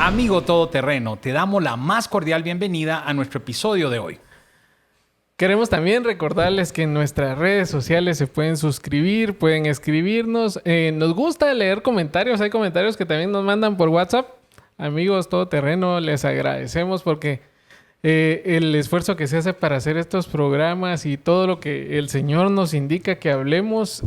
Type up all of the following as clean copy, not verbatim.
Amigo todoterreno, te damos la más cordial bienvenida a nuestro episodio de hoy. Queremos también recordarles que en nuestras redes sociales se pueden suscribir, pueden escribirnos. Nos gusta leer comentarios. Hay comentarios que también nos mandan por WhatsApp. Amigos todoterreno, les agradecemos porque el esfuerzo que se hace para hacer estos programas y todo lo que el Señor nos indica que hablemos,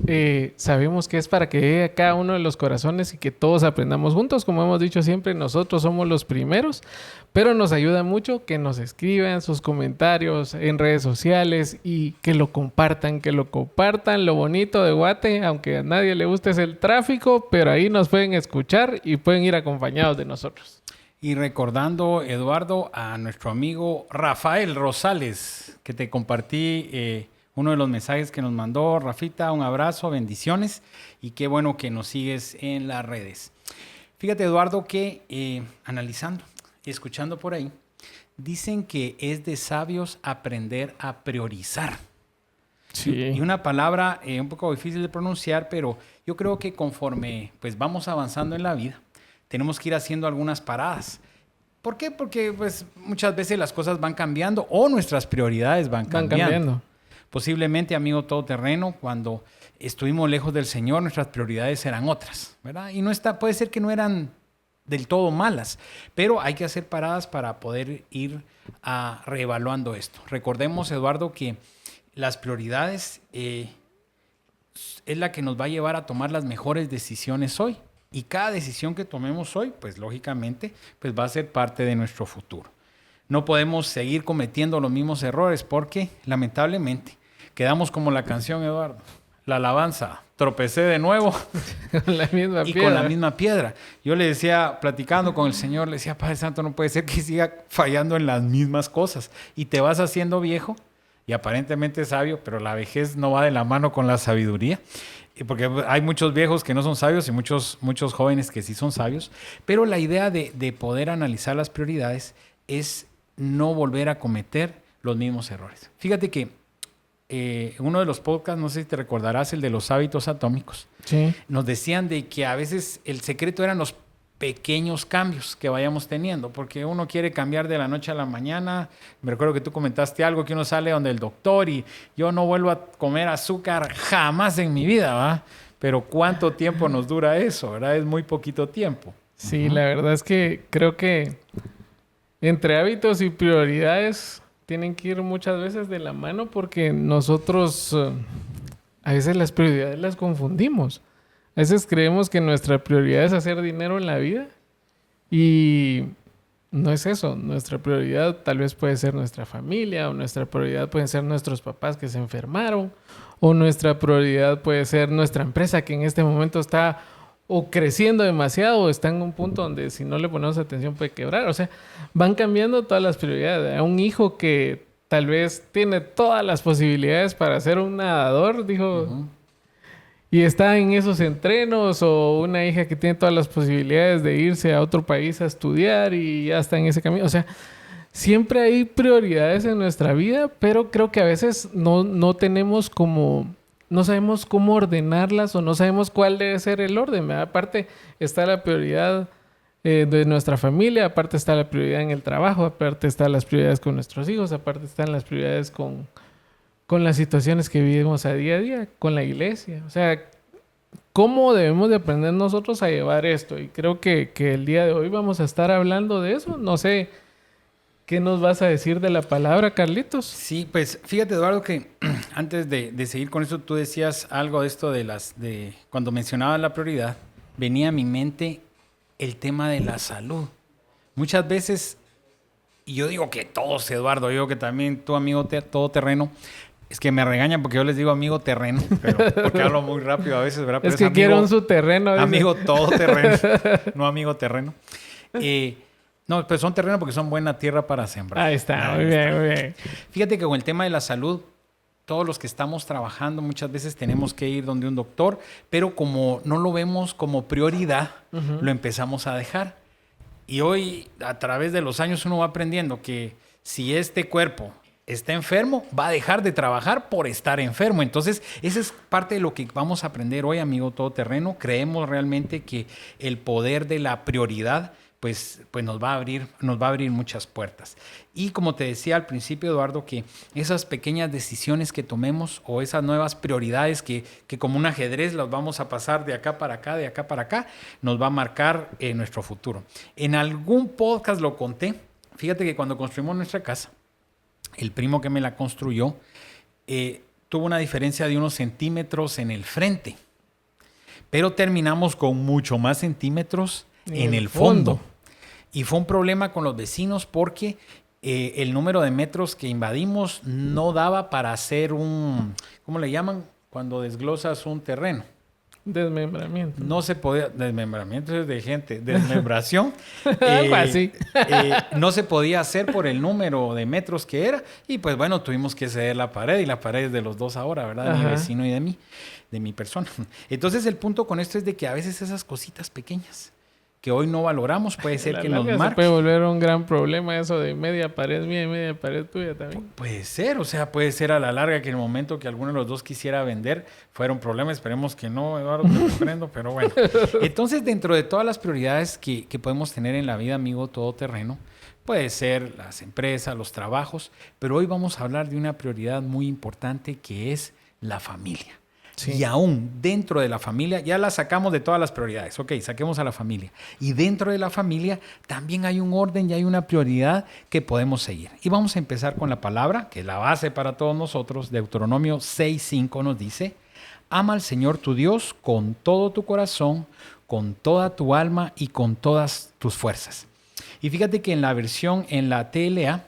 sabemos que es para que llegue a cada uno de los corazones y que todos aprendamos juntos. Como hemos dicho siempre, nosotros somos los primeros, pero nos ayuda mucho que nos escriban sus comentarios en redes sociales y que lo compartan, Lo bonito de Guate, aunque a nadie le guste, es el tráfico, pero ahí nos pueden escuchar y pueden ir acompañados de nosotros. Y recordando, Eduardo, a nuestro amigo Rafael Rosales, que te compartí uno de los mensajes que nos mandó. Rafita, un abrazo, bendiciones y qué bueno que nos sigues en las redes. Fíjate, Eduardo, que analizando y escuchando por ahí, dicen que es de sabios aprender a priorizar. Sí. Y una palabra un poco difícil de pronunciar, pero yo creo que conforme pues, vamos avanzando en la vida, tenemos que ir haciendo algunas paradas. ¿Por qué? Porque pues, muchas veces las cosas van cambiando o nuestras prioridades van cambiando. Posiblemente, amigo todoterreno, cuando estuvimos lejos del Señor, nuestras prioridades eran otras, ¿verdad? Y puede ser que no eran del todo malas, pero hay que hacer paradas para poder ir reevaluando esto. Recordemos, Eduardo, que las prioridades es la que nos va a llevar a tomar las mejores decisiones hoy. Y cada decisión que tomemos hoy, pues lógicamente, pues va a ser parte de nuestro futuro. No podemos seguir cometiendo los mismos errores porque, lamentablemente, quedamos como la canción, Eduardo. La alabanza, tropecé de nuevo con la misma y piedra. Con la misma piedra. Yo le decía, platicando con el Señor, le decía, Padre Santo, no puede ser que siga fallando en las mismas cosas. Y te vas haciendo viejo y aparentemente sabio, pero la vejez no va de la mano con la sabiduría. Porque hay muchos viejos que no son sabios y muchos jóvenes que sí son sabios. Pero la idea de poder analizar las prioridades es no volver a cometer los mismos errores. Fíjate que uno de los podcasts, no sé si te recordarás, el de los hábitos atómicos, sí, nos decían de que a veces el secreto eran los pequeños cambios que vayamos teniendo, porque uno quiere cambiar de la noche a la mañana. Me recuerdo que tú comentaste algo, que uno sale donde el doctor y yo no vuelvo a comer azúcar jamás en mi vida, ¿va? Pero ¿cuánto tiempo nos dura eso, verdad? Es muy poquito tiempo. Sí, la verdad es que creo que entre hábitos y prioridades tienen que ir muchas veces de la mano porque nosotros a veces las prioridades las confundimos. A veces creemos que nuestra prioridad es hacer dinero en la vida y no es eso. Nuestra prioridad tal vez puede ser nuestra familia, o nuestra prioridad pueden ser nuestros papás que se enfermaron, o nuestra prioridad puede ser nuestra empresa que en este momento está o creciendo demasiado o está en un punto donde si no le ponemos atención puede quebrar. O sea, van cambiando todas las prioridades. A un hijo que tal vez tiene todas las posibilidades para ser un nadador, dijo... Y está en esos entrenos, o una hija que tiene todas las posibilidades de irse a otro país a estudiar y ya está en ese camino. O sea, siempre hay prioridades en nuestra vida, pero creo que a veces no tenemos como... No sabemos cómo ordenarlas o no sabemos cuál debe ser el orden, ¿verdad? Aparte está la prioridad de nuestra familia, aparte está la prioridad en el trabajo, aparte están las prioridades con nuestros hijos, aparte están las prioridades con las situaciones que vivimos a día, con la iglesia. O sea, ¿cómo debemos de aprender nosotros a llevar esto? Y creo que el día de hoy vamos a estar hablando de eso. No sé, ¿qué nos vas a decir de la palabra, Carlitos? Sí, pues fíjate, Eduardo, que antes de seguir con eso, tú decías algo de esto de cuando mencionabas la prioridad, venía a mi mente el tema de la salud. Muchas veces, y yo digo que todos, Eduardo, yo digo que también tu amigo todoterreno, es que me regañan porque yo les digo amigo terreno, pero porque hablo muy rápido a veces, ¿verdad? Pero es que quiero un su terreno. Amigo todoterreno, no amigo terreno. No, pues son terreno porque son buena tierra para sembrar. Ahí está, muy bien. Fíjate que con el tema de la salud, todos los que estamos trabajando muchas veces tenemos que ir donde un doctor, pero como no lo vemos como prioridad, lo empezamos a dejar. Y hoy, a través de los años, uno va aprendiendo que si este cuerpo está enfermo, va a dejar de trabajar por estar enfermo. Entonces, esa es parte de lo que vamos a aprender hoy, amigo todoterreno. Creemos realmente que el poder de la prioridad pues nos va a abrir muchas puertas. Y como te decía al principio, Eduardo, que esas pequeñas decisiones que tomemos o esas nuevas prioridades que como un ajedrez las vamos a pasar de acá para acá, de acá para acá, nos va a marcar nuestro futuro. En algún podcast lo conté. Fíjate que cuando construimos nuestra casa, el primo que me la construyó tuvo una diferencia de unos centímetros en el frente, pero terminamos con mucho más centímetros en el fondo. Y fue un problema con los vecinos porque el número de metros que invadimos no daba para hacer ¿cómo le llaman? Cuando desglosas un terreno. Desmembramiento. No se podía, desmembramiento es de gente, desmembración. Algo así. No se podía hacer por el número de metros que era. Y pues bueno, tuvimos que ceder la pared, y la pared es de los dos ahora, ¿verdad? De mi vecino y de mi persona. Entonces el punto con esto es de que a veces esas cositas pequeñas que hoy no valoramos, puede ser que nos marque. Se puede volver un gran problema eso de media pared mía y media pared tuya también. Puede ser, o sea, puede ser a la larga que en el momento que alguno de los dos quisiera vender fuera un problema. Esperemos que no, Eduardo, te comprendo, pero bueno. Entonces, dentro de todas las prioridades que podemos tener en la vida, amigo todoterreno, puede ser las empresas, los trabajos, pero hoy vamos a hablar de una prioridad muy importante que es la familia. Sí. Y aún dentro de la familia, ya la sacamos de todas las prioridades. Ok, saquemos a la familia. Y dentro de la familia también hay un orden y hay una prioridad que podemos seguir. Y vamos a empezar con la palabra, que es la base para todos nosotros. Deuteronomio 6:5 nos dice: ama al Señor tu Dios con todo tu corazón, con toda tu alma y con todas tus fuerzas. Y fíjate que en la versión, en la TLA,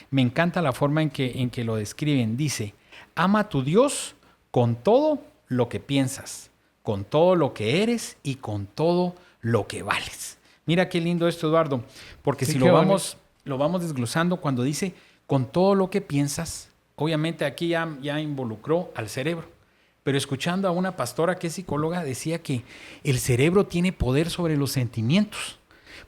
me encanta la forma en que lo describen. Dice: ama a tu Dios con todo lo que piensas, con todo lo que eres y con todo lo que vales. Mira qué lindo esto, Eduardo, porque sí, si lo vamos desglosando, cuando dice con todo lo que piensas, obviamente aquí ya involucró al cerebro. Pero escuchando a una pastora que es psicóloga, decía que el cerebro tiene poder sobre los sentimientos.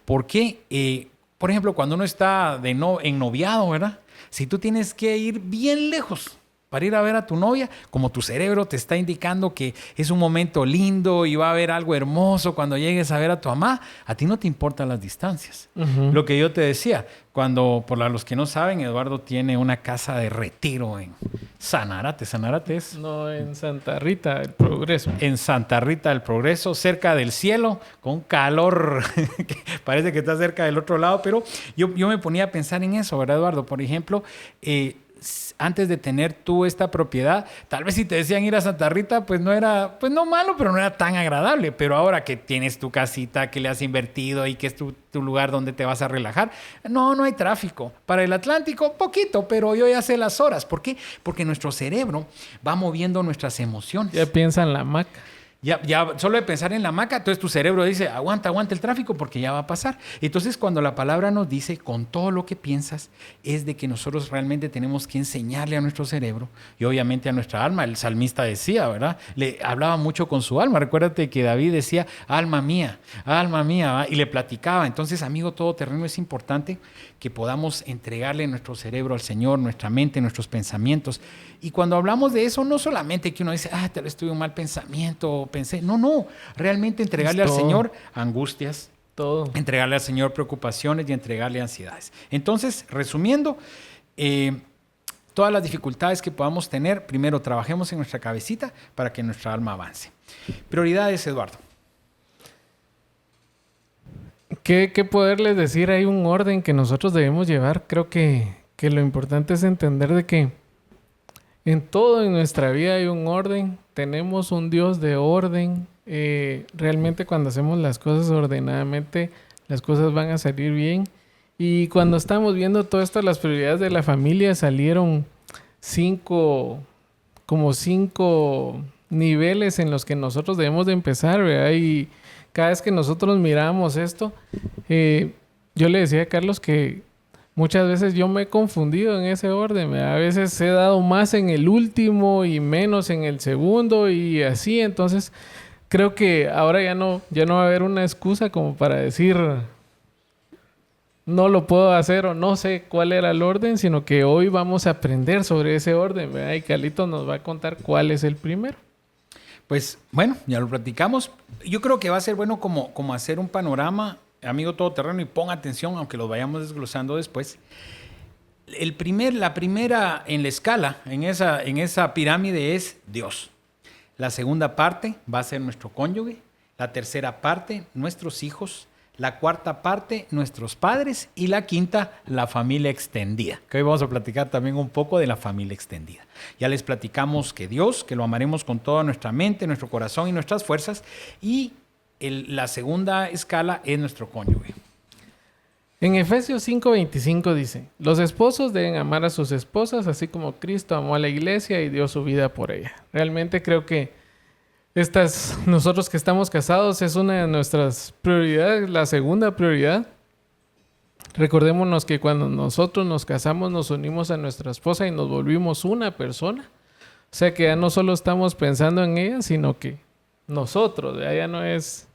¿Por qué? Por ejemplo, cuando uno está ennoviado, ¿verdad? Si tú tienes que ir bien lejos para ir a ver a tu novia, como tu cerebro te está indicando que es un momento lindo y va a haber algo hermoso cuando llegues a ver a tu mamá, a ti no te importan las distancias. Lo que yo te decía, los que no saben, Eduardo tiene una casa de retiro en Sanarate. ¿Sanarate es? No, en Santa Rita del Progreso. En Santa Rita del Progreso, cerca del cielo, con calor, que parece que está cerca del otro lado, pero yo me ponía a pensar en eso, ¿verdad, Eduardo? Por ejemplo, antes de tener tú esta propiedad, tal vez si te decían ir a Santa Rita, pues no era, pues no malo, pero no era tan agradable. Pero ahora que tienes tu casita, que le has invertido y que es tu lugar donde te vas a relajar, no hay tráfico. Para el Atlántico, poquito, pero yo ya sé las horas. ¿Por qué? Porque nuestro cerebro va moviendo nuestras emociones. Ya piensa en la hamaca. Ya solo de pensar en la hamaca, entonces tu cerebro dice, aguanta el tráfico porque ya va a pasar. Entonces, cuando la palabra nos dice, con todo lo que piensas, es de que nosotros realmente tenemos que enseñarle a nuestro cerebro y obviamente a nuestra alma. El salmista decía, ¿verdad? Le hablaba mucho con su alma. Recuérdate que David decía, alma mía, ¿verdad? Y le platicaba. Entonces, amigo todoterreno, es importante que podamos entregarle nuestro cerebro al Señor, nuestra mente, nuestros pensamientos. Y cuando hablamos de eso, no solamente que uno dice, tal vez tuve un mal pensamiento, pensé. No. Realmente entregarle al Señor angustias, todo. Entregarle al Señor preocupaciones y entregarle ansiedades. Entonces, resumiendo, todas las dificultades que podamos tener, primero trabajemos en nuestra cabecita para que nuestra alma avance. Prioridades, Eduardo. ¿Qué poderles decir? Hay un orden que nosotros debemos llevar. Creo que lo importante es entender de que en todo en nuestra vida hay un orden. Tenemos un Dios de orden. Realmente cuando hacemos las cosas ordenadamente, las cosas van a salir bien. Y cuando estamos viendo todo esto, las prioridades de la familia salieron 5 niveles en los que nosotros debemos de empezar, ¿verdad? Y cada vez que nosotros miramos esto, yo le decía a Carlos que muchas veces yo me he confundido en ese orden, ¿verdad? A veces he dado más en el último y menos en el segundo y así. Entonces, creo que ahora ya no va a haber una excusa como para decir no lo puedo hacer o no sé cuál era el orden, sino que hoy vamos a aprender sobre ese orden, ¿verdad? Y Carlitos nos va a contar cuál es el primero. Pues bueno, ya lo platicamos. Yo creo que va a ser bueno como hacer un panorama amigo todoterreno, y pon atención, aunque lo vayamos desglosando después. La primera en la escala, en esa pirámide, es Dios. La segunda parte va a ser nuestro cónyuge. La tercera parte, nuestros hijos. La cuarta parte, nuestros padres. Y la quinta, la familia extendida. Que hoy vamos a platicar también un poco de la familia extendida. Ya les platicamos que Dios, que lo amaremos con toda nuestra mente, nuestro corazón y nuestras fuerzas. Y la segunda escala es nuestro cónyuge. En Efesios 5:25 dice: los esposos deben amar a sus esposas, así como Cristo amó a la iglesia y dio su vida por ella. Realmente creo que nosotros que estamos casados, es una de nuestras prioridades, la segunda prioridad. Recordémonos que cuando nosotros nos casamos, nos unimos a nuestra esposa y nos volvimos una persona. O sea que ya no solo estamos pensando en ella, sino que nosotros, ya no es...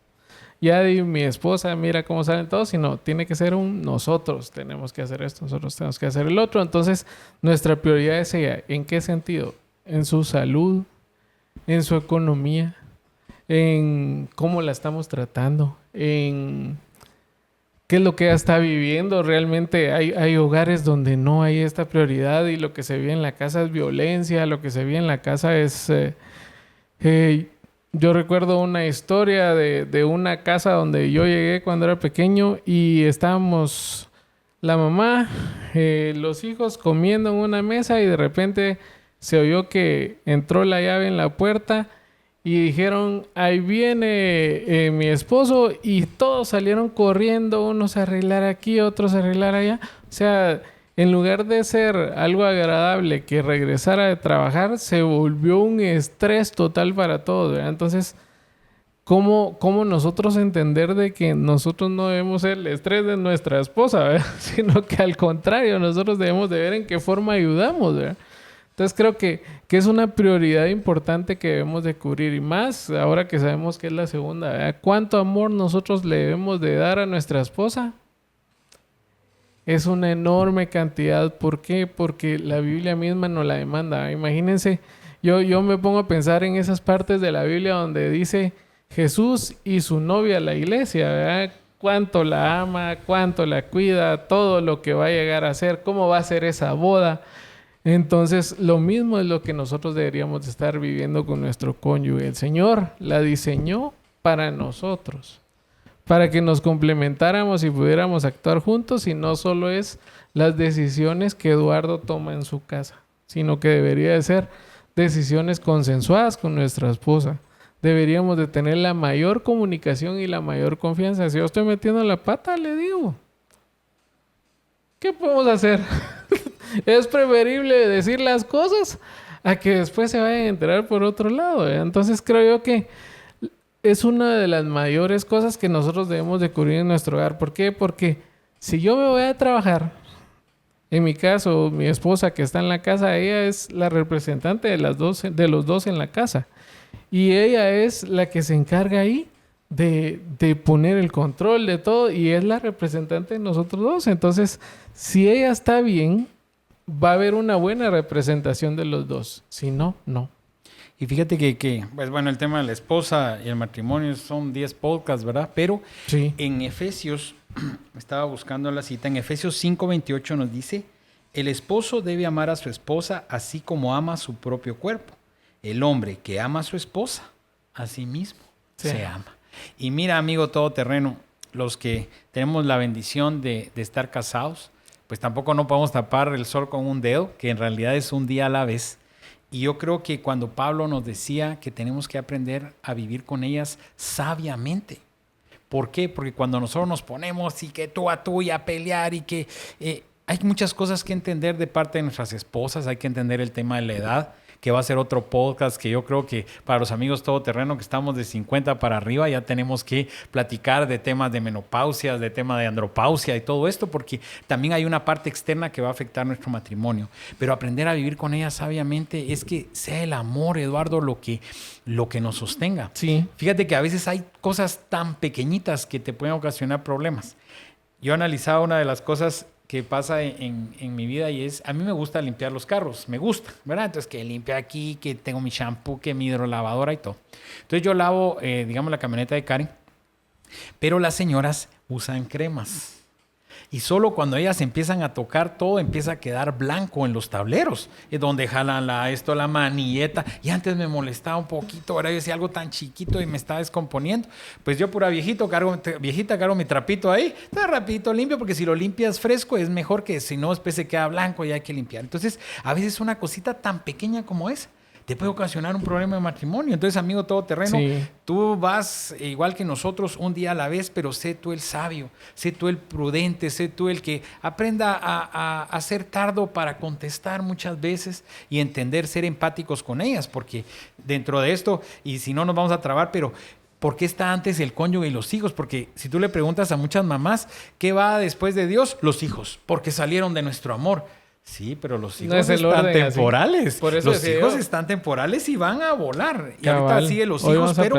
ya di mi esposa, mira cómo salen todos, sino tiene que ser nosotros tenemos que hacer esto, nosotros tenemos que hacer el otro. Entonces, nuestra prioridad es ella. ¿En qué sentido? En su salud, en su economía, en cómo la estamos tratando, en qué es lo que ella está viviendo. Realmente hay hogares donde no hay esta prioridad y lo que se vive en la casa es violencia, lo que se vive en la casa es... yo recuerdo una historia de una casa donde yo llegué cuando era pequeño y estábamos la mamá, los hijos comiendo en una mesa y de repente se oyó que entró la llave en la puerta y dijeron: ahí viene mi esposo, y todos salieron corriendo, unos a arreglar aquí, otros a arreglar allá. O sea, en lugar de ser algo agradable que regresara de trabajar, se volvió un estrés total para todos, ¿verdad? Entonces, ¿cómo nosotros entender de que nosotros no debemos ser el estrés de nuestra esposa, ¿verdad? Sino que al contrario, nosotros debemos de ver en qué forma ayudamos, ¿verdad? Entonces creo que es una prioridad importante que debemos de cubrir, y más ahora que sabemos que es la segunda, ¿verdad? ¿Cuánto amor nosotros le debemos de dar a nuestra esposa? Es una enorme cantidad. ¿Por qué? Porque la Biblia misma nos la demanda. Imagínense, yo me pongo a pensar en esas partes de la Biblia donde dice Jesús y su novia, la iglesia, ¿verdad? Cuánto la ama, cuánto la cuida, todo lo que va a llegar a ser, cómo va a ser esa boda. Entonces, lo mismo es lo que nosotros deberíamos de estar viviendo con nuestro cónyuge. El Señor la diseñó para nosotros, para que nos complementáramos y pudiéramos actuar juntos, y no solo es las decisiones que Eduardo toma en su casa, sino que debería de ser decisiones consensuadas con nuestra esposa. Deberíamos de tener la mayor comunicación y la mayor confianza. Si yo estoy metiendo la pata, le digo, ¿qué podemos hacer? Es preferible decir las cosas a que después se vayan a enterar por otro lado, ¿eh? Entonces creo yo que es una de las mayores cosas que nosotros debemos de cubrir en nuestro hogar. ¿Por qué? Porque si yo me voy a trabajar, en mi caso, mi esposa que está en la casa, ella es la representante de los dos en la casa. Y ella es la que se encarga ahí de poner el control de todo, y es la representante de nosotros dos. Entonces, si ella está bien, va a haber una buena representación de los dos. Si no, no. Y fíjate que pues bueno, el tema de la esposa y el matrimonio son 10 podcasts, ¿verdad? Pero sí, en Efesios, estaba buscando la cita, en Efesios 5:28 nos dice: el esposo debe amar a su esposa así como ama a su propio cuerpo. El hombre que ama a su esposa, a sí mismo se ama. Y mira, amigo todoterreno, los que tenemos la bendición de estar casados, pues tampoco no podemos tapar el sol con un dedo, que en realidad es un día a la vez. Y yo creo que cuando Pablo nos decía que tenemos que aprender a vivir con ellas sabiamente. ¿Por qué? Porque cuando nosotros nos ponemos y que tú a tú y a pelear y que hay muchas cosas que entender de parte de nuestras esposas, hay que entender el tema de la edad, que va a ser otro podcast que yo creo que para los amigos todoterreno que estamos de 50 para arriba ya tenemos que platicar de temas de menopausia, de tema de andropausia y todo esto, porque también hay una parte externa que va a afectar nuestro matrimonio. Pero aprender a vivir con ella sabiamente es que sea el amor, Eduardo, lo que nos sostenga. Sí. Fíjate que a veces hay cosas tan pequeñitas que te pueden ocasionar problemas. Yo analizaba una de las cosas que pasa en mi vida, y es, a mí me gusta limpiar los carros, me gusta, ¿verdad? Entonces, que limpia aquí, que tengo mi shampoo, que mi hidrolavadora y todo. Entonces, yo lavo, digamos, la camioneta de Karen, Pero las señoras usan cremas. Y solo cuando ellas empiezan a tocar, todo empieza a quedar blanco en los tableros. Es donde jalan la manilleta. Y antes me molestaba un poquito, ahora yo decía algo tan chiquito y me estaba descomponiendo. Pues yo pura viejita cargo mi trapito ahí. Está rapidito limpio, porque si lo limpias fresco es mejor que si no, después se queda blanco y hay que limpiar. Entonces, a veces una cosita tan pequeña como esa te puede ocasionar un problema de matrimonio. Entonces, amigo todoterreno, tú vas igual que nosotros un día a la vez, pero sé tú el sabio, sé tú el prudente, sé tú el que aprenda a ser tardo para contestar muchas veces y entender, ser empáticos con ellas, porque dentro de esto, y si no nos vamos a trabar, pero ¿por qué está antes el cónyuge y los hijos? Porque si tú le preguntas a muchas mamás, ¿qué va después de Dios? Los hijos, porque salieron de nuestro amor. Sí, pero los hijos están temporales. Por eso los hijos están temporales y van a volar. Y ahorita sigue los hijos, pero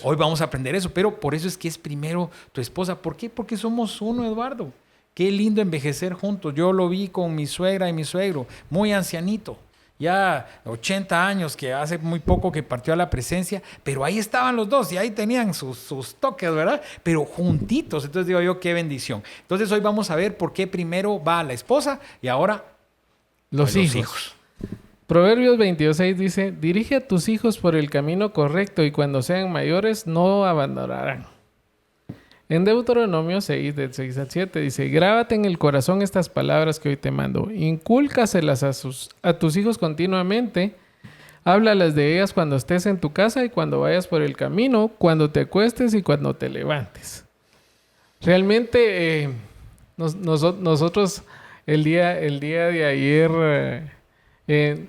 hoy vamos a aprender eso. Pero por eso es que es primero tu esposa. ¿Por qué? Porque somos uno, Eduardo. Qué lindo envejecer juntos. Yo lo vi con mi suegra y mi suegro, muy ancianito. Ya 80 años, que hace muy poco que partió a la presencia, pero ahí estaban los dos y ahí tenían sus toques, ¿verdad? Pero juntitos. Entonces digo yo, qué bendición. Entonces hoy vamos a ver por qué primero va la esposa y ahora los hijos. Proverbios 22:6 dice: dirige a tus hijos por el camino correcto y cuando sean mayores no abandonarán. En Deuteronomio 6, del 6 al 7 dice: grábate en el corazón estas palabras que hoy te mando, incúlcaselas a tus hijos continuamente, háblalas de ellas cuando estés en tu casa y cuando vayas por el camino, cuando te acuestes y cuando te levantes. Realmente nosotros el día de ayer,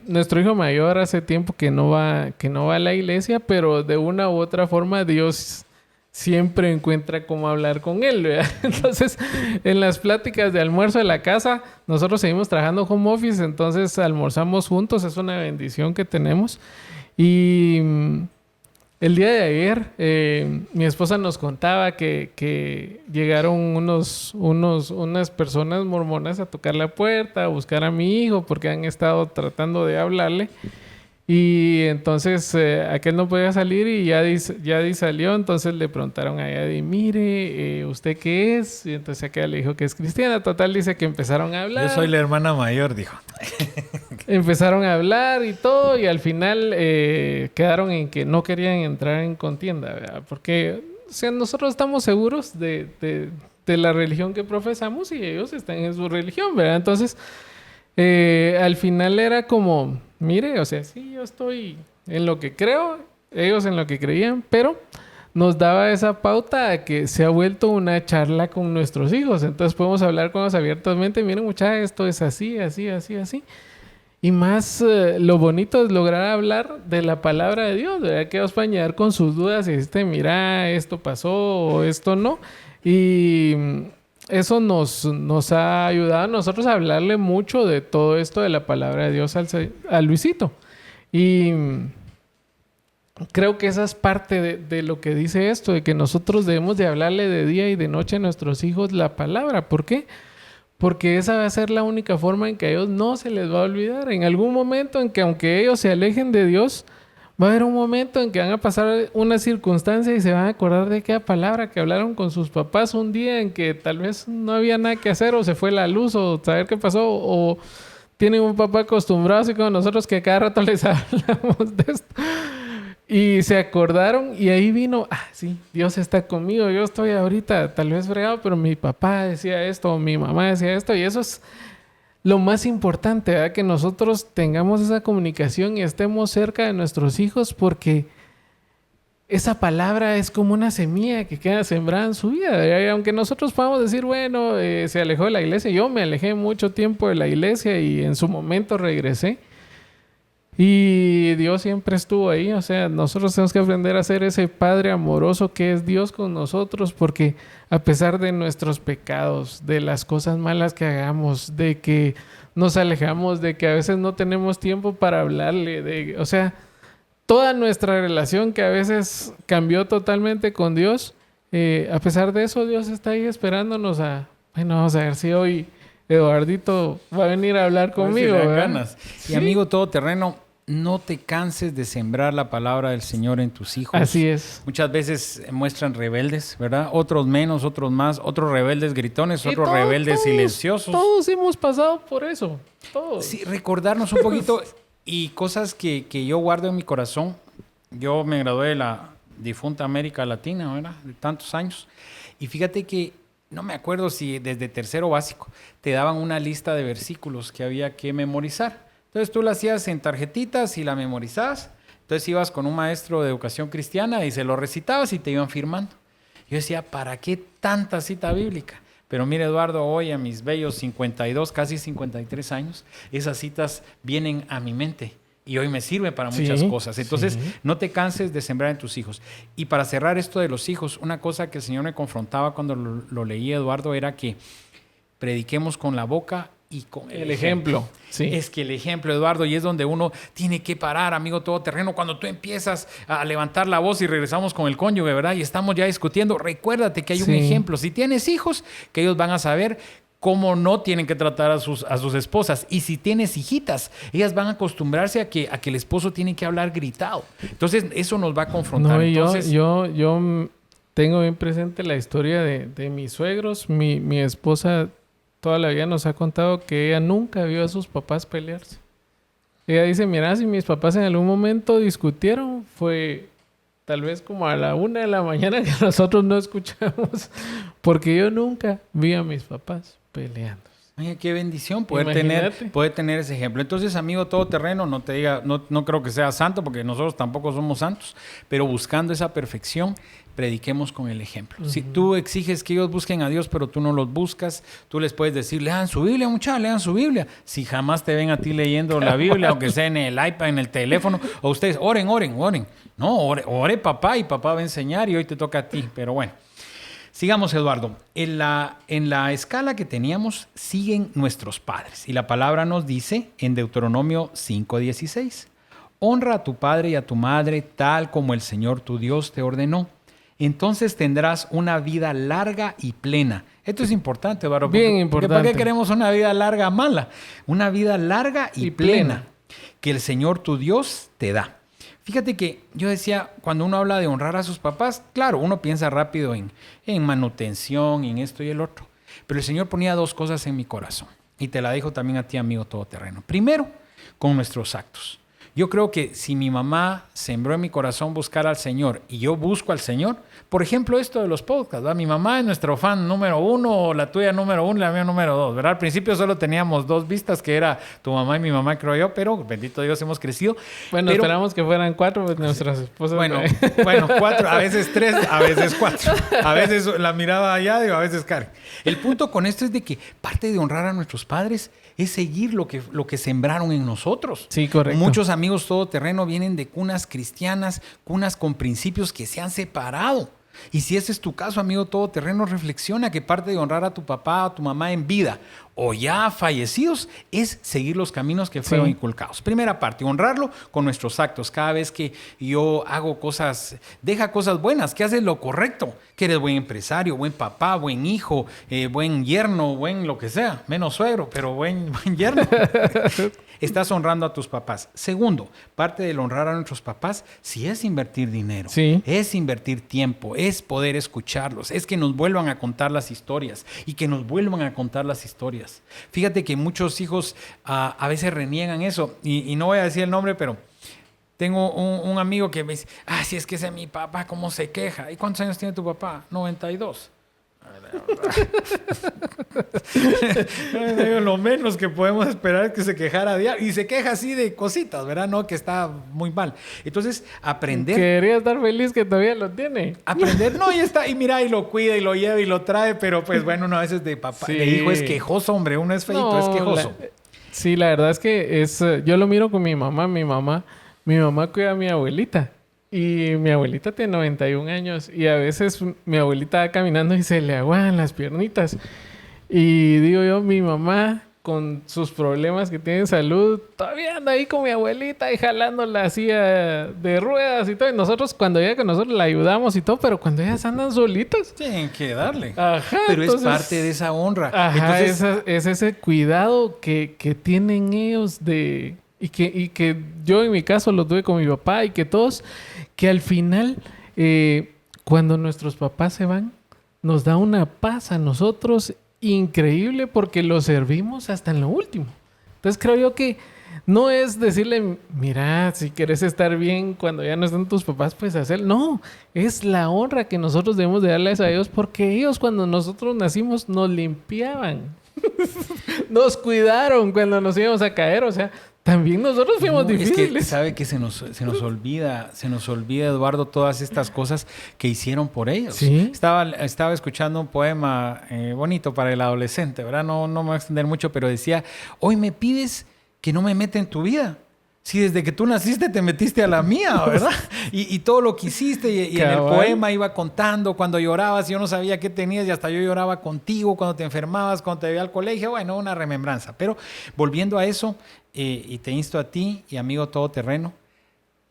nuestro hijo mayor hace tiempo que no va a la iglesia, pero de una u otra forma Dios siempre encuentra cómo hablar con él, ¿verdad? Entonces, en las pláticas de almuerzo de la casa, nosotros seguimos trabajando home office, entonces almorzamos juntos, es una bendición que tenemos. Y el día de ayer, mi esposa nos contaba que llegaron unas personas mormonas a tocar la puerta, a buscar a mi hijo, porque han estado tratando de hablarle. Y entonces aquel no podía salir y Yadi salió, entonces le preguntaron a Yadi: mire, ¿usted qué es? Y entonces aquella le dijo que es cristiana. Total, dice que empezaron a hablar. Yo soy la hermana mayor, dijo. Empezaron a hablar y todo, y al final quedaron en que no querían entrar en contienda, ¿verdad? Porque nosotros estamos seguros de la religión que profesamos y ellos están en su religión, ¿verdad? Entonces, al final era como: mire, o sea, sí, yo estoy en lo que creo, ellos en lo que creían, pero nos daba esa pauta a que se ha vuelto una charla con nuestros hijos. Entonces podemos hablar con ellos abiertamente: miren, muchachos, esto es así, así, así, así. Y más lo bonito es lograr hablar de la palabra de Dios, ¿verdad? Que ellos pueden llegar con sus dudas y decirte: mira, esto pasó o esto no. Y eso nos ha ayudado a nosotros a hablarle mucho de todo esto de la palabra de Dios a Luisito. Y creo que esa es parte de lo que dice esto, de que nosotros debemos de hablarle de día y de noche a nuestros hijos la palabra. ¿Por qué? Porque esa va a ser la única forma en que a ellos no se les va a olvidar. En algún momento en que, aunque ellos se alejen de Dios, va a haber un momento en que van a pasar una circunstancia y se van a acordar de aquella palabra que hablaron con sus papás un día en que tal vez no había nada que hacer, o se fue la luz, o saber qué pasó, o tienen un papá acostumbrado así como nosotros que cada rato les hablamos de esto. Y se acordaron y ahí vino: sí, Dios está conmigo, yo estoy ahorita tal vez fregado, pero mi papá decía esto, o mi mamá decía esto, y eso es lo más importante, ¿verdad? Que nosotros tengamos esa comunicación y estemos cerca de nuestros hijos, porque esa palabra es como una semilla que queda sembrada en su vida, ¿verdad? Y aunque nosotros podamos decir: bueno, se alejó de la iglesia. Yo me alejé mucho tiempo de la iglesia y en su momento regresé. Y Dios siempre estuvo ahí. O sea, nosotros tenemos que aprender a ser ese Padre amoroso que es Dios con nosotros, porque a pesar de nuestros pecados, de las cosas malas que hagamos, de que nos alejamos, de que a veces no tenemos tiempo para hablarle, o sea, toda nuestra relación que a veces cambió totalmente con Dios, a pesar de eso, Dios está ahí esperándonos vamos a ver si hoy Eduardito va a venir a hablar conmigo. Si ganas. Sí. Y amigo todoterreno, no te canses de sembrar la palabra del Señor en tus hijos. Así es. Muchas veces muestran rebeldes, ¿verdad? Otros menos, otros más, otros rebeldes gritones, otros rebeldes silenciosos. Todos hemos pasado por eso. Todos. Sí, recordarnos un poquito y cosas que yo guardo en mi corazón. Yo me gradué de la difunta América Latina, ¿verdad? De tantos años. Y fíjate que no me acuerdo si desde tercero básico te daban una lista de versículos que había que memorizar. Entonces tú la hacías en tarjetitas y la memorizabas. Entonces ibas con un maestro de educación cristiana y se lo recitabas y te iban firmando. Yo decía, ¿para qué tanta cita bíblica? Pero mire, Eduardo, hoy a mis bellos 52, casi 53 años, esas citas vienen a mi mente. Y hoy me sirve para muchas cosas. Entonces, no te canses de sembrar en tus hijos. Y para cerrar esto de los hijos, una cosa que el Señor me confrontaba cuando lo leí, Eduardo, era que prediquemos con la boca y con el ejemplo. Sí. Es que el ejemplo, Eduardo, y es donde uno tiene que parar, amigo todoterreno, cuando tú empiezas a levantar la voz y regresamos con el cónyuge, ¿verdad? Y estamos ya discutiendo. Recuérdate que hay un ejemplo. Si tienes hijos, que ellos van a saber cómo no tienen que tratar a sus esposas. Y si tienes hijitas, ellas van a acostumbrarse a que el esposo tiene que hablar gritado. Entonces, eso nos va a confrontar. No, Entonces, yo tengo bien presente la historia de mis suegros. Mi esposa toda la vida nos ha contado que ella nunca vio a sus papás pelearse. Ella dice, mira, si mis papás en algún momento discutieron, fue tal vez como a la 1 de la mañana que nosotros no escuchamos, porque yo nunca vi a mis papás peleando. Oye, qué bendición poder tener ese ejemplo. Entonces, amigo todoterreno, no te diga, no creo que sea santo, porque nosotros tampoco somos santos, pero buscando esa perfección, prediquemos con el ejemplo. Si tú exiges que ellos busquen a Dios, pero tú no los buscas, tú les puedes decir, lean su Biblia, muchachos, lean su Biblia. Si jamás te ven a ti leyendo la Biblia, aunque sea en el iPad, en el teléfono, o ustedes, oren. No, ore papá, y papá va a enseñar, y hoy te toca a ti. Pero bueno. Sigamos, Eduardo. En la escala que teníamos siguen nuestros padres. Y la palabra nos dice en Deuteronomio 5:16. Honra a tu padre y a tu madre tal como el Señor tu Dios te ordenó. Entonces tendrás una vida larga y plena. Esto es importante, Eduardo. Bien importante. ¿Por qué queremos una vida larga mala? Una vida larga y plena que el Señor tu Dios te da. Fíjate que yo decía, cuando uno habla de honrar a sus papás, claro, uno piensa rápido en manutención, en esto y el otro. Pero el Señor ponía dos cosas en mi corazón. Y te la dejo también a ti, amigo todoterreno. Primero, con nuestros actos. Yo creo que si mi mamá sembró en mi corazón buscar al Señor y yo busco al Señor, por ejemplo, esto de los podcasts, ¿verdad? Mi mamá es nuestro fan número 1, o la tuya número 1 y la mía número 2, ¿verdad? Al principio solo teníamos 2 vistas, que era tu mamá y mi mamá, creo yo, pero bendito Dios, hemos crecido. Bueno, esperamos que fueran 4, pues nuestras esposas. Bueno, 4, a veces 3, a veces 4. A veces la miraba allá, digo, a veces Karen. El punto con esto es de que parte de honrar a nuestros padres es seguir lo que sembraron en nosotros. Sí, correcto. Muchos amigos todoterreno vienen de cunas cristianas, cunas con principios que se han separado. Y si ese es tu caso, amigo todoterreno, reflexiona que parte de honrar a tu papá o a tu mamá en vida o ya fallecidos es seguir los caminos que fueron inculcados. Primera parte, honrarlo con nuestros actos. Cada vez que yo hago cosas, deja cosas buenas, que haces lo correcto, que eres buen empresario, buen papá, buen hijo, buen yerno, buen lo que sea, menos suegro, pero buen yerno. Estás honrando a tus papás. Segundo, parte del honrar a nuestros papás, sí es invertir dinero, es invertir tiempo, es poder escucharlos, es que nos vuelvan a contar las historias y que nos vuelvan a contar las historias. Fíjate que muchos hijos a veces reniegan eso y no voy a decir el nombre, pero tengo un amigo que me dice, si es que ese es mi papá, ¿cómo se queja? ¿Y cuántos años tiene tu papá? 92. Lo menos que podemos esperar es que se quejara a diario. Y se queja así de cositas, ¿verdad? No, que está muy mal. Entonces, aprender. Quería estar feliz que todavía lo tiene. Aprender, no, y está, y mira, y lo cuida, y lo lleva, y lo trae, pero pues bueno, uno a veces de papá, de hijo es quejoso, hombre, uno es feito, es quejoso. La verdad es que yo lo miro con mi mamá. Mi mamá cuida a mi abuelita. Y mi abuelita tiene 91 años y a veces mi abuelita va caminando y se le aguan las piernitas. Y digo yo, mi mamá con sus problemas que tiene de salud, todavía anda ahí con mi abuelita y jalando la silla de ruedas y todo. Y nosotros cuando llega con nosotros la ayudamos y todo, pero cuando ellas andan solitas. Tienen que darle. Ajá. Pero entonces, es parte de esa honra. Ajá, entonces, es ese cuidado que tienen ellos de y que yo en mi caso lo tuve con mi papá y que todos, que al final, cuando nuestros papás se van, nos da una paz a nosotros increíble porque los servimos hasta en lo último. Entonces creo yo que no es decirle, mira, si quieres estar bien cuando ya no están tus papás, pues hacer. No, es la honra que nosotros debemos de darles a ellos porque ellos cuando nosotros nacimos nos limpiaban. Nos cuidaron cuando nos íbamos a caer, o sea, también nosotros fuimos difíciles. Es que sabe que se nos olvida, Eduardo, todas estas cosas que hicieron por ellos. ¿Sí? Estaba escuchando un poema bonito para el adolescente, ¿verdad? No me voy a extender mucho, pero decía, hoy me pides que no me meta en tu vida. Si desde que tú naciste te metiste a la mía, ¿verdad? Y todo lo que hiciste y en el poema iba contando cuando llorabas, yo no sabía qué tenías y hasta yo lloraba contigo cuando te enfermabas, cuando te veía al colegio, bueno, una remembranza. Pero volviendo a eso, y te insto a ti y amigo todoterreno,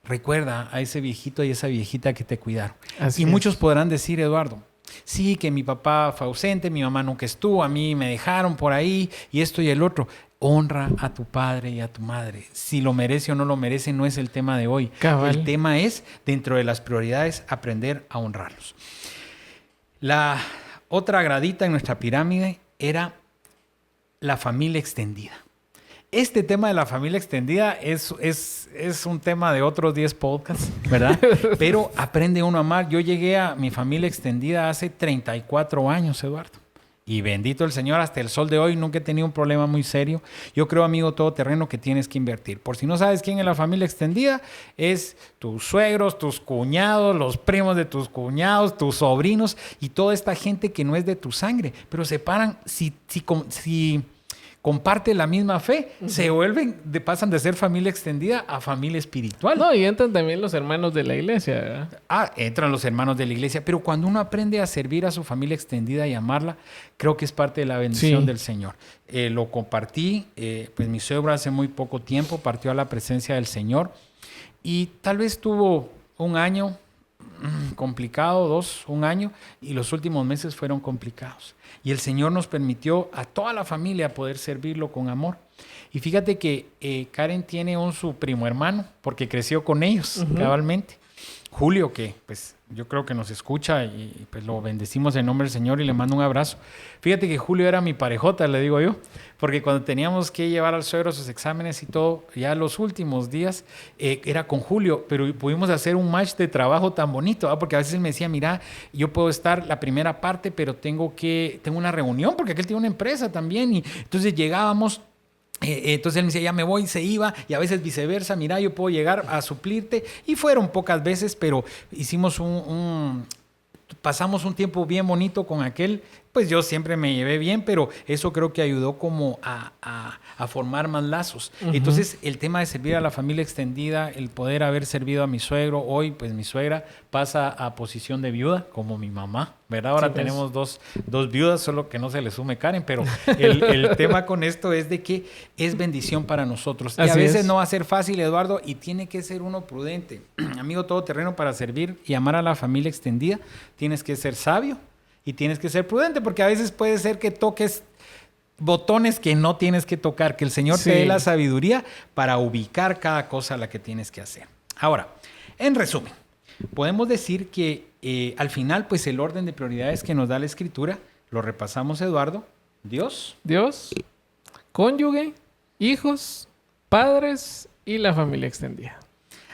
recuerda a ese viejito y esa viejita que te cuidaron. Así y es. muchos podrán decir, Eduardo, sí, que mi papá fue ausente, mi mamá nunca estuvo, a mí me dejaron por ahí y esto y el otro. Honra a tu padre y a tu madre. Si lo merece o no lo merece no es el tema de hoy. Cabal. El tema es, dentro de las prioridades, aprender a honrarlos. La otra gradita en nuestra pirámide era la familia extendida. Este tema de la familia extendida es un tema de otros 10 podcasts, ¿verdad? Pero aprende uno a amar. Yo llegué a mi familia extendida hace 34 años, Eduardo. Y bendito el Señor, hasta el sol de hoy nunca he tenido un problema muy serio. Yo creo, amigo todoterreno, que tienes que invertir. Por si no sabes quién es la familia extendida, es tus suegros, tus cuñados, los primos de tus cuñados, tus sobrinos y toda esta gente que no es de tu sangre. Pero se paran, si comparte la misma fe, se pasan de ser familia extendida a familia espiritual. No, y entran también los hermanos de la iglesia, ¿verdad? Entran los hermanos de la iglesia, pero cuando uno aprende a servir a su familia extendida y amarla, creo que es parte de la bendición del Señor. Lo compartí, pues mi suegra hace muy poco tiempo partió a la presencia del Señor y tal vez tuvo un año complicado, un año, y los últimos meses fueron complicados. Y el Señor nos permitió a toda la familia poder servirlo con amor. Y fíjate que Karen tiene su primo hermano, porque creció con ellos, cabalmente. Julio, que pues yo creo que nos escucha y pues lo bendecimos en nombre del Señor y le mando un abrazo. Fíjate que Julio era mi parejota, le digo yo, porque cuando teníamos que llevar al suegro sus exámenes y todo, ya los últimos días era con Julio, pero pudimos hacer un match de trabajo tan bonito, ¿verdad? Porque a veces él me decía, mira, yo puedo estar la primera parte, pero tengo una reunión, porque aquel tiene una empresa también, y entonces llegábamos. Entonces él me decía, ya me voy, se iba, y a veces viceversa, mira, yo puedo llegar a suplirte, y fueron pocas veces, pero hicimos pasamos un tiempo bien bonito con aquel. Pues yo siempre me llevé bien, pero eso creo que ayudó como a formar más lazos. Entonces, el tema de servir a la familia extendida, el poder haber servido a mi suegro, hoy pues mi suegra pasa a posición de viuda, como mi mamá, ¿verdad? Ahora tenemos dos viudas, solo que no se le sume Karen, pero el tema con esto es de que es bendición para nosotros. Y a veces no va a ser fácil, Eduardo, y tiene que ser uno prudente. Amigo todoterreno, para servir y amar a la familia extendida, tienes que ser sabio. Y tienes que ser prudente porque a veces puede ser que toques botones que no tienes que tocar, que el Señor te dé la sabiduría para ubicar cada cosa a la que tienes que hacer. Ahora, en resumen, podemos decir que al final, pues el orden de prioridades que nos da la Escritura, lo repasamos, Eduardo. Dios, cónyuge, hijos, padres y la familia extendida.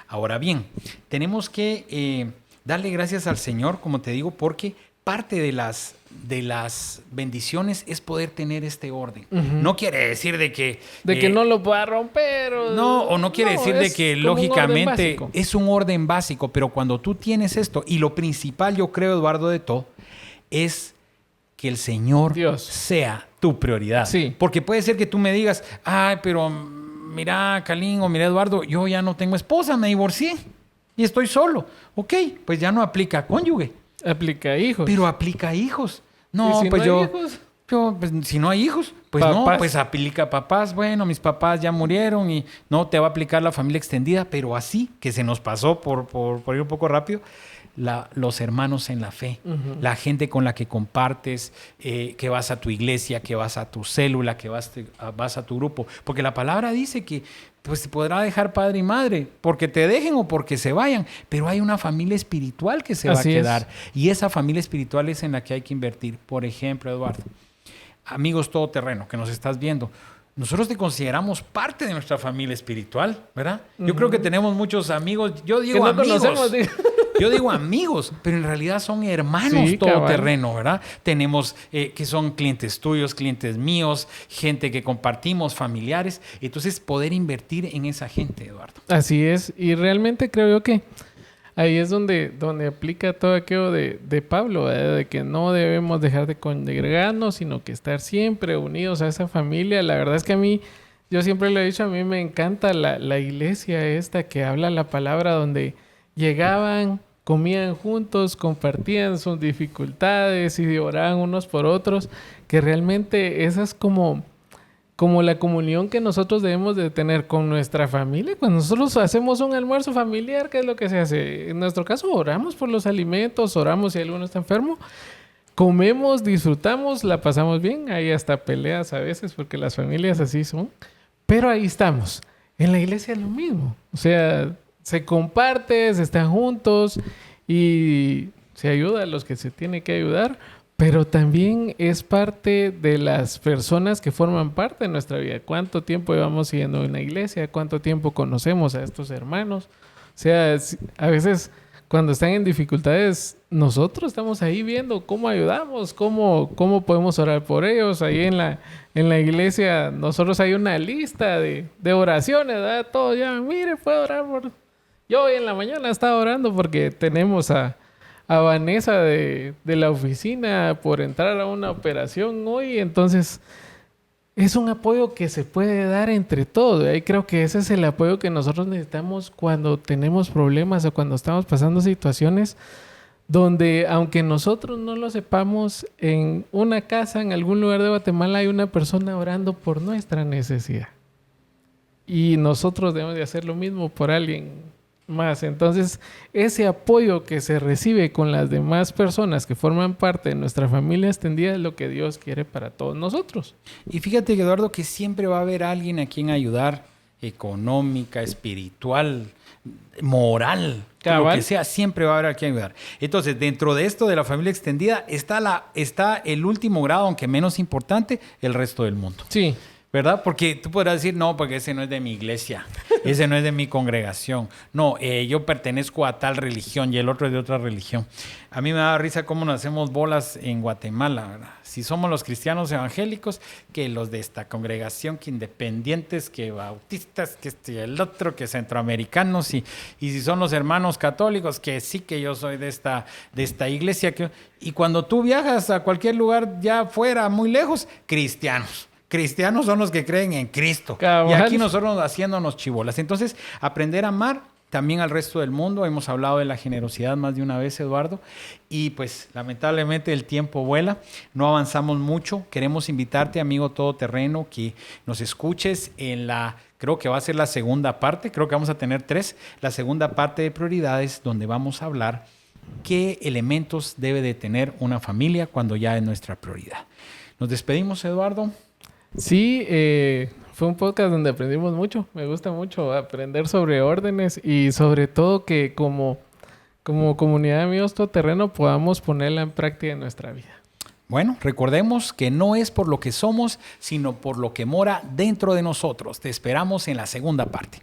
Ahora bien, tenemos que darle gracias al Señor, como te digo, porque parte de las bendiciones es poder tener este orden. No quiere decir de que no lo pueda romper. No quiere decir de que lógicamente es un orden básico, pero cuando tú tienes esto, y lo principal yo creo, Eduardo, de todo, es que el Señor sea tu prioridad. Sí. Porque puede ser que tú me digas, ay, pero mira, Calín, o mira, Eduardo, yo ya no tengo esposa, me divorcié y estoy solo. Ok, pues ya no aplica cónyuge. Aplica hijos. Pero aplica hijos. No, si pues no hay hijos? Pues, si no hay hijos, pues papás. no, pues aplica papás. Bueno, mis papás ya murieron y no te va a aplicar la familia extendida, pero así, que se nos pasó por ir un poco rápido, los hermanos en la fe, la gente con la que compartes, que vas a tu iglesia, que vas a tu célula, que vas a tu grupo. Porque la palabra dice que pues te podrá dejar padre y madre, porque te dejen o porque se vayan, pero hay una familia espiritual que se va a quedar. Y esa familia espiritual es en la que hay que invertir. Por ejemplo, Eduardo, amigos todoterreno que nos estás viendo, nosotros te consideramos parte de nuestra familia espiritual, ¿verdad? Yo creo que tenemos muchos amigos, yo digo que no amigos, yo digo amigos, pero en realidad son hermanos todoterreno, ¿verdad? Tenemos que son clientes tuyos, clientes míos, gente que compartimos, familiares. Entonces, poder invertir en esa gente, Eduardo. Así es. Y realmente creo yo que ahí es donde aplica todo aquello de Pablo, ¿verdad? De que no debemos dejar de congregarnos, sino que estar siempre unidos a esa familia. La verdad es que a mí, yo siempre le he dicho, a mí me encanta la iglesia esta que habla la palabra, donde llegaban, comían juntos, compartían sus dificultades y oraban unos por otros, que realmente esa es como la comunión que nosotros debemos de tener con nuestra familia. Cuando nosotros hacemos un almuerzo familiar, ¿qué es lo que se hace? En nuestro caso, oramos por los alimentos, oramos si alguno está enfermo, comemos, disfrutamos, la pasamos bien. Hay hasta peleas a veces porque las familias así son, pero ahí estamos. En la iglesia es lo mismo. O sea, se comparte, se están juntos y se ayuda a los que se tiene que ayudar, pero también es parte de las personas que forman parte de nuestra vida. ¿Cuánto tiempo llevamos siguiendo en la iglesia? ¿Cuánto tiempo conocemos a estos hermanos? O sea, a veces cuando están en dificultades, nosotros estamos ahí viendo cómo ayudamos, cómo podemos orar por ellos. Ahí en la iglesia, nosotros hay una lista de oraciones, ¿verdad? Todos ya, mire, puedo orar por... Yo hoy en la mañana estaba orando porque tenemos a Vanessa de la oficina por entrar a una operación hoy. Entonces, es un apoyo que se puede dar entre todos. Y creo que ese es el apoyo que nosotros necesitamos cuando tenemos problemas o cuando estamos pasando situaciones donde, aunque nosotros no lo sepamos, en una casa, en algún lugar de Guatemala, hay una persona orando por nuestra necesidad. Y nosotros debemos de hacer lo mismo por alguien más. Entonces, ese apoyo que se recibe con las demás personas que forman parte de nuestra familia extendida es lo que Dios quiere para todos nosotros. Y fíjate, Eduardo, que siempre va a haber alguien a quien ayudar, económica, espiritual, moral, lo que sea, siempre va a haber a quien ayudar. Entonces, dentro de esto de la familia extendida está el último grado, aunque menos importante, el resto del mundo. Sí. ¿Verdad? Porque tú podrás decir, no, porque ese no es de mi iglesia, ese no es de mi congregación. No, yo pertenezco a tal religión y el otro es de otra religión. A mí me da risa cómo nos hacemos bolas en Guatemala, ¿verdad? Si somos los cristianos evangélicos, que los de esta congregación, que independientes, que bautistas, que este y el otro, que centroamericanos, y si son los hermanos católicos, que sí que yo soy de esta iglesia. Y cuando tú viajas a cualquier lugar ya fuera, muy lejos, cristianos. Cristianos son los que creen en Cristo. Cabal. Y aquí nosotros haciéndonos chibolas. Entonces, aprender a amar también al resto del mundo. Hemos hablado de la generosidad más de una vez, Eduardo. Y pues, lamentablemente, el tiempo vuela. No avanzamos mucho. Queremos invitarte, amigo todoterreno, que nos escuches creo que va a ser la segunda parte. Creo que vamos a tener 3. La segunda parte de prioridades, donde vamos a hablar qué elementos debe de tener una familia cuando ya es nuestra prioridad. Nos despedimos, Eduardo. Sí, fue un podcast donde aprendimos mucho. Me gusta mucho aprender sobre órdenes y sobre todo que como comunidad de amigos todoterreno podamos ponerla en práctica en nuestra vida. Bueno, recordemos que no es por lo que somos, sino por lo que mora dentro de nosotros. Te esperamos en la segunda parte.